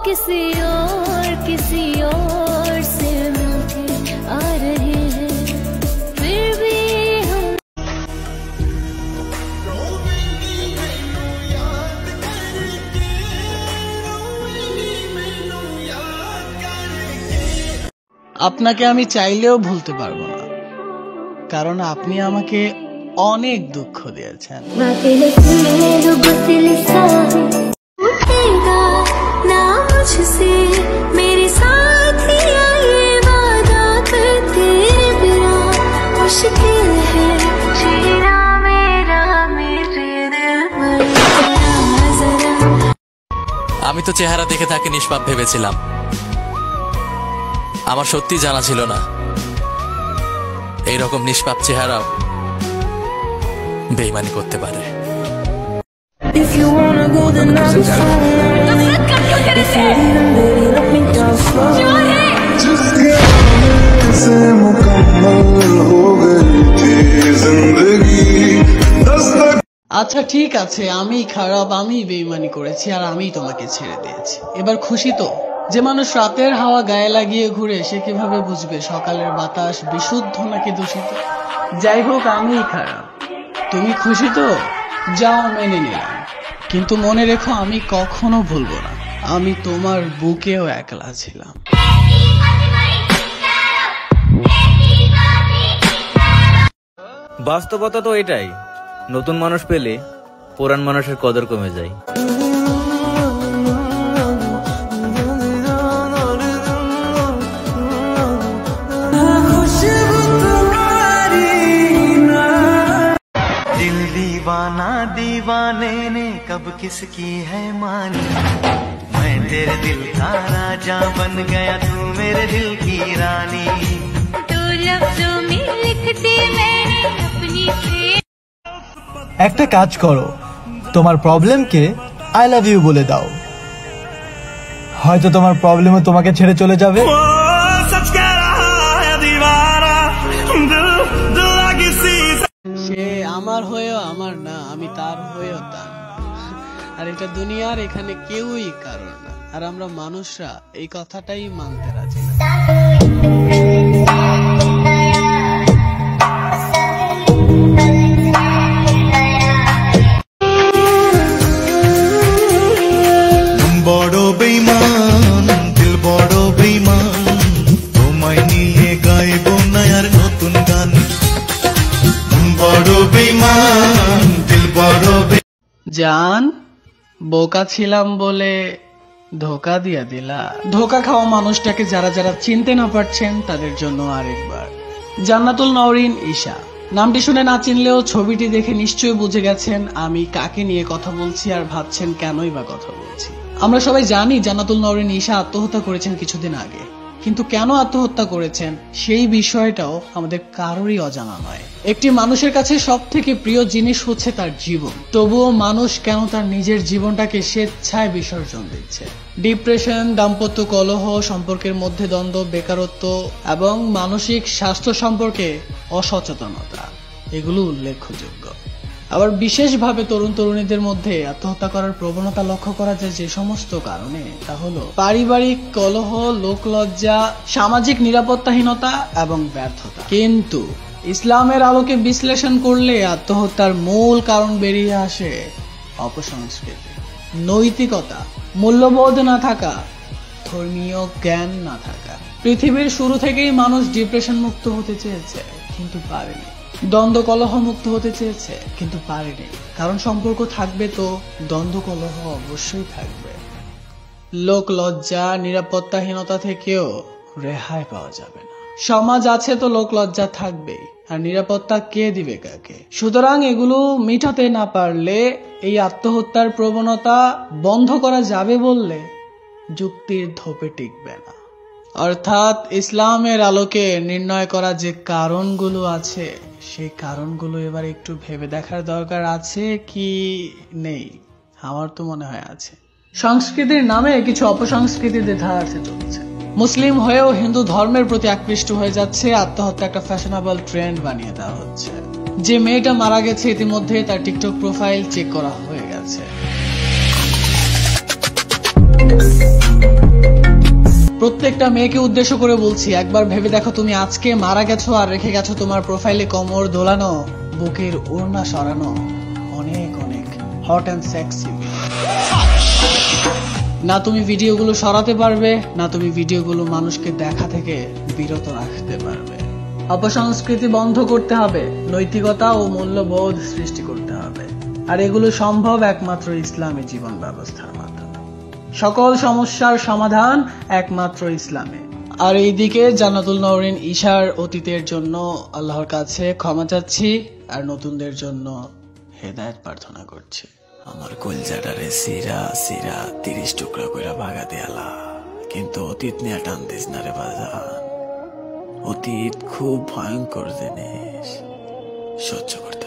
किसी और से मिलके आ रहे हैं, फिर भी हम আপনাকে আমি চাইলেও ভুলতে পারবো না, কারণ আপনি আমাকে অনেক দুঃখ দিয়েছেন। আমি তো চেহারা দেখে তাকে নিষ্পাপ ভেবেছিলাম, আমার সত্যি জানা ছিল না এইরকম নিষ্পাপ চেহারাও বেঈমানি করতে পারে। আচ্ছা ঠিক আছে, আমি খারাপ, আমি বেঈমানি করেছি আর আমি তোমাকে ছেড়ে দিয়েছি। এবার খুশি তো? যে মানুষ রাতের হাওয়া গায়ে লাগিয়ে ঘুরে সে কিভাবে বুঝবে সকালের বাতাস বিশুদ্ধ নাকি দূষিত? যাই হোক, আমি খারাপ, তুমি খুশি তো? যাও, মেনে নিলাম, কিন্তু মনে রেখো আমি কখনো ভুলবো না আমি তোমার বুকেও একলা ছিলাম। বাস্তবতা তো এটাই, নতুন মানুষ পেলে পুরান মানুষের কদর কমে যায়। दिल दीवाना दीवाने ने कब किसकी है मानी, मैं तेरे दिल का राजा बन गया, तू मेरे दिल की रानी। तो लफ्जों में लिखती मैंने अपनी একটা কাজ করো, তোমার প্রবলেমকে আই লাভ ইউ বলে দাও, হয়তো তোমার প্রবলেমও তোমাকে ছেড়ে চলে যাবে। সে আমার হয়েও আমার না, আমি তার হয়েও তার না, আর এটা দুনিয়ার এখানে কেউই কারণ না, আর আমরা মানুষরা এই কথাটাই মানতে রাজি না। বড় বেঈমান, দিল বড় বেঈমান, তোমায় নিয়ে গাইবো না আর নতুন গান। বড় বেঈমান, দিল বড় জান, বোকা ছিলাম বলে ধোকা দিয়া দিলা। ধোকা খাওয়া মানুষটাকে যারা যারা চিনতে না পারছেন তাদের জন্য আরেকবার, জান্নাতুল নওরিন ঈশা নামটি শুনে না চিনলেও ছবিটি দেখে নিশ্চয়ই বুঝে গেছেন আমি কাকে নিয়ে কথা বলছি, আর ভাবছেন কেনই বা কথা বলছি। আমরা সবাই জানি জান্নাতুল নওরিন ঈশা আত্মহত্যা করেছেন কিছুদিন আগে, কিন্তু কেন আত্মহত্যা করেছেন সেই বিষয়টাও আমাদের কারোরই অজানা নয়। একটি মানুষের কাছে সব থেকে প্রিয় জিনিস হচ্ছে তার জীবন, তবুও মানুষ কেন তার নিজের জীবনটাকে স্বেচ্ছায় বিসর্জন দিচ্ছে? ডিপ্রেশন, দাম্পত্য কলহ, সম্পর্কের মধ্যে দ্বন্দ্ব, বেকারত্ব এবং মানসিক স্বাস্থ্য সম্পর্কে অসচেতনতা, এগুলো উল্লেখযোগ্য। আবার বিশেষভাবে তরুণ তরুণীদের মধ্যে আত্মহত্যা করার প্রবণতা লক্ষ্য করা যায় যে সমস্ত কারণে, তা হলো পারিবারিক কলহ, লোকলজ্জা, সামাজিক নিরাপত্তাহীনতা এবং ব্যর্থতা। কিন্তু ইসলামের আলোকে বিশ্লেষণ করলে আত্মহত্যার মূল কারণ বেরিয়ে আসে অপসংস্কৃতি, নৈতিকতা, মূল্যবোধ না থাকা, ধর্মীয় জ্ঞান না থাকা। পৃথিবীর শুরু থেকেই মানুষ ডিপ্রেশন মুক্ত হতে চেয়েছে কিন্তু পারেনি, দ্বন্দ্ব কলহ মুক্ত হতে চেয়েছে কিন্তু পারেনি, কারণ সম্পর্ক থাকবে তো দ্বন্দ্ব কলহ অবশ্যই থাকবে। লোক লজ্জা, নিরাপত্তাহীনতা থেকেও রেহাই পাওয়া যাবে না। সমাজ আছে তো লোক লজ্জা থাকবেই, আর নিরাপত্তা কে দিবে কাকে? সুতরাং এগুলো মিটাতে না পারলে এই আত্মহত্যার প্রবণতা বন্ধ করা যাবে বললে যুক্তির ধোপে টিকবে না। অর্থাৎ ইসলামের আলোকে নির্ণয় করা যে কারণগুলো আছে সেই কারণগুলো এবার একটু ভেবে দেখার দরকার আছে কি নেই? আমার তো মনে হয় আছে। সংস্কৃতির নামে কিছু অপসংস্কৃতিতে ধারাতে চলছে, মুসলিম হয়েও হিন্দু ধর্মের প্রতি আকৃষ্ট হয়ে যাচ্ছে, আত্মহত্যা একটা ফ্যাশনেবল ট্রেন্ড বানিয়ে দেওয়া হচ্ছে। যে মেয়েটা মারা গেছে ইতিমধ্যে তার টিকটক প্রোফাইল চেক করা হয়ে গেছে। প্রত্যেকটা মেয়েকে উদ্দেশ্য করে বলছি, একবার ভেবে দেখো তুমি আজকে মারা গেছো আর রেখে গেছো তোমার প্রোফাইলে কোমর দোলানো, বুকের ওড়না সরানো, অনেক অনেক হট অ্যান্ড সেক্সি। না তুমি ভিডিওগুলো সরাতে পারবে, না তুমি ভিডিওগুলো মানুষকে দেখা থেকে বিরত রাখতে পারবে। অপসংস্কৃতি বন্ধ করতে হবে, নৈতিকতা ও মূল্যবোধ সৃষ্টি করতে হবে, আর এগুলো সম্ভব একমাত্র ইসলামী জীবন ব্যবস্থার মাধ্যমে। সকল সমস্যার সমাধান একমাত্র ইসলামে। আর এইদিকে জান্নাতুল নওরিন ঈশার অতীতের জন্য আল্লাহর কাছে ক্ষমা চাচ্ছি, আর নতুনদের জন্য হেদায়েত প্রার্থনা করছি। আমার কলজাটারে সিরা সিরা 30 টুকরা কইরা ভাগা দেয়ালা, কিন্তু অতীত নিয়ে টানতিস না রে বাজান। অতীত খুব ভয়ঙ্কর জিনিস, সহ্য করতে